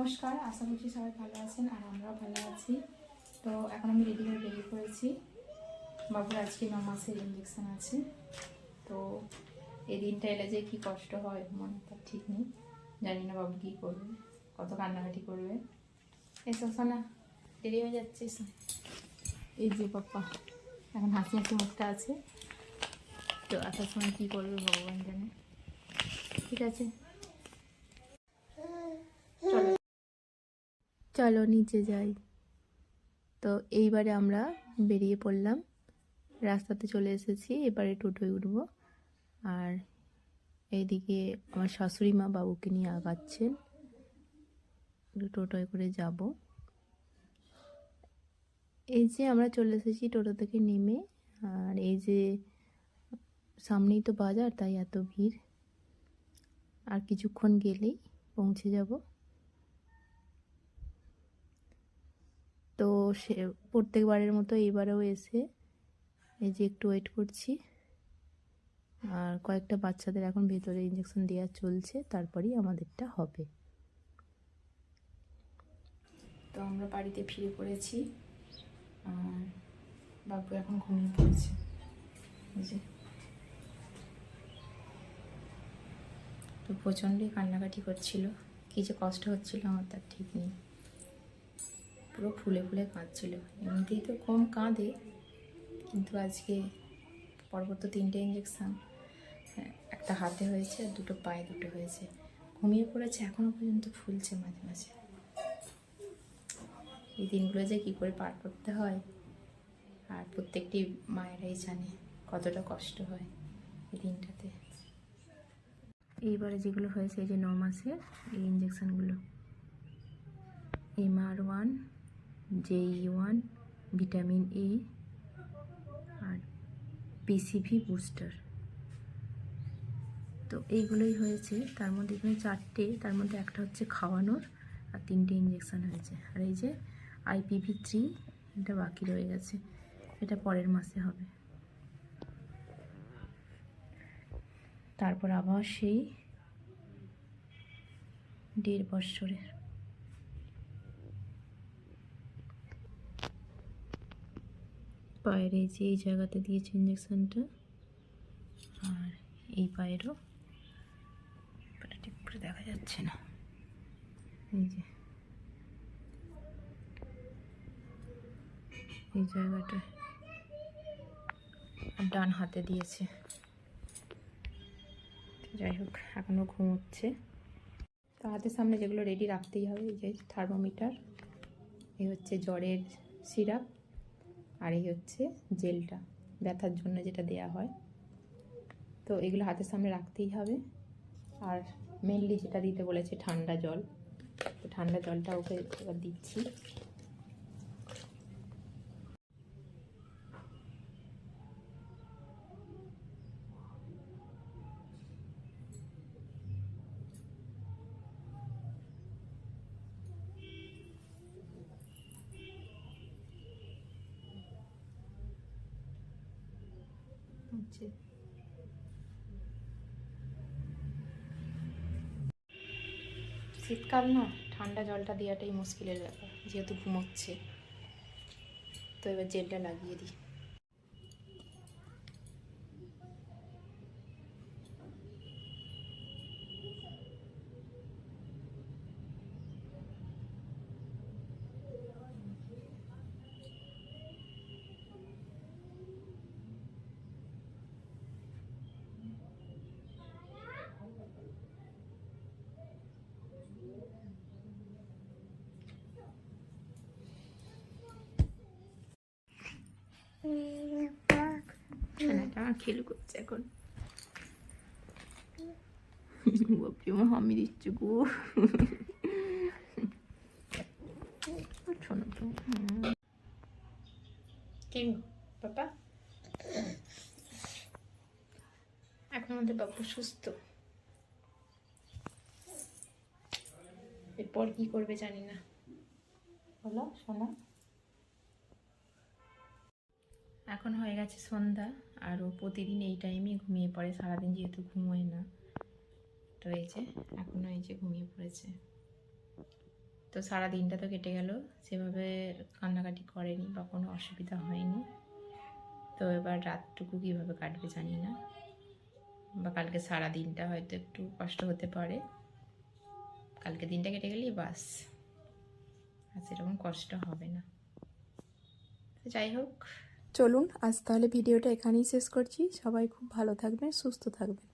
নমস্কার, আশা করছি সবাই ভালো আছেন আর আমরাও ভালো আছি। তো এখন আমি রেডি হয়ে বেরিয়ে পড়েছি। বাবুর আজকে 9 মাসের ইঞ্জেকশন আছে। তো এই দিনটা এলে যে কী কষ্ট হয় মনে তার ঠিক নেই। জানি না বাবু কী করবে, কত কান্নাকাটি করবে। এসো সোনা, দেরি হয়ে যাচ্ছে। এসো, এই যে পাপা এখন হাসি হাসি মুখটা আছে। তো আসার সময় কী করবে ভগবান জানে। ঠিক আছে, চলো নিচে যাই। তো এইবারে আমরা বেরিয়ে পড়লাম, রাস্তাতে চলে এসেছি। এবারে টোটোয় উঠবো। আর এইদিকে আমার শাশুড়ি মা বাবুকে নিয়ে আগাচ্ছেন, টোটোয় করে যাব। এই যে আমরা চলে এসেছি টোটো থেকে নেমে। আর এই যে সামনেই তো বাজার, তাই এত ভিড়। আর কিছুক্ষণ গেলেই পৌঁছে যাব। তো সে প্রত্যেকবারের মতো এইবারেও এসে এই যে একটু ওয়েট করছি। আর কয়েকটা বাচ্চাদের এখন ভেতরে ইঞ্জেকশন দেওয়া চলছে, তারপরেই আমাদেরটা হবে। তো আমরা বাড়িতে ফিরে পড়েছি। আর বাবু এখন ঘুমিয়ে পড়েছে। বুঝে তো প্রচণ্ডই কান্নাকাটি করছিল, কী যে কষ্ট হচ্ছিল আমার তার ঠিক নেই। পুরো ফুলে ফুলে কাঁদছিল। এমনিতেই তো কম কাঁদে, কিন্তু আজকে পরপর তো 3টে ইঞ্জেকশান, একটা হাতে হয়েছে আর 2টো পায়ে হয়েছে। ঘুমিয়ে পড়েছে, এখনও পর্যন্ত ফুলছে মাঝে মাঝে। এই দিনগুলো যে কী করে পার করতে হয়, আর প্রত্যেকটি মায়েরাই জানে কতটা কষ্ট হয় এই দিনটাতে। এইবারে যেগুলো হয়েছে, এই যে 9 মাসের এই ইঞ্জেকশানগুলো, MR1, JE1, ভিটামিন E আর PCV বুস্টার। তো এইগুলোই হয়েছে। তার মধ্যে এখানে 4টে, তার মধ্যে একটা হচ্ছে খাওয়ানোর, আর 3টে ইঞ্জেকশান হয়েছে। আর এই যে IPV3, এটা বাকি রয়ে গেছে, এটা পরের মাসে হবে। তারপর আবার সেই 1.5 বছরের। পায়ের এই যে এই জায়গাতে দিয়েছে ইঞ্জেকশনটা, আর এই পায়েরও ঠিক করে দেখা যাচ্ছে না, এই যে এই জায়গাটা, আর ডান হাতে দিয়েছে। যাই হোক, এখনও ঘুমোচ্ছে। তো হাতের সামনে যেগুলো রেডি রাখতেই হবে, এই যে থার্মোমিটার, এই হচ্ছে জ্বরের সিরাপ, আর এই হচ্ছে জেলটা ব্যথার জন্য যেটা দেয়া হয়। তো এগুলো হাতের সামনে রাখতেই হবে। আর মেনলি যেটা দিতে বলেছে ঠান্ডা জল, তো ঠান্ডা জলটা ওকে এবার দিচ্ছি। শীতকাল না, ঠান্ডা জলটা দেওয়াটাই মুশকিলের ব্যাপার, যেহেতু ঘুমোচ্ছে। তো এবার জেলটা লাগিয়ে দিই। খেলু করছে এখন, হামি দিচ্ছে গো। পাপা এখন আমাদের বাবু সুস্থ। এরপর কি করবে জানি না। বলো শোনা। এখন হয়ে গেছে সন্ধ্যা, আর ও প্রতিদিন এই টাইমে ঘুমিয়ে পড়ে, সারাদিন যেহেতু ঘুমোয় না। তো এই যে এখনও এই যে ঘুমিয়ে পড়েছে। তো সারা দিনটা তো কেটে গেল, সেভাবে কান্নাকাটি করেনি বা কোনো অসুবিধা হয়নি। তো এবার রাতটুকু কীভাবে কাটবে জানি না, বা কালকে সারা দিনটা হয়তো একটু কষ্ট হতে পারে। কালকে দিনটা কেটে গেলেই বাস, আর সেরকম কষ্ট হবে না। তো যাই হোক, চলুন আজ তাহলে ভিডিওটা এখানেই শেষ করছি। সবাই খুব ভালো থাকবেন, সুস্থ থাকবেন।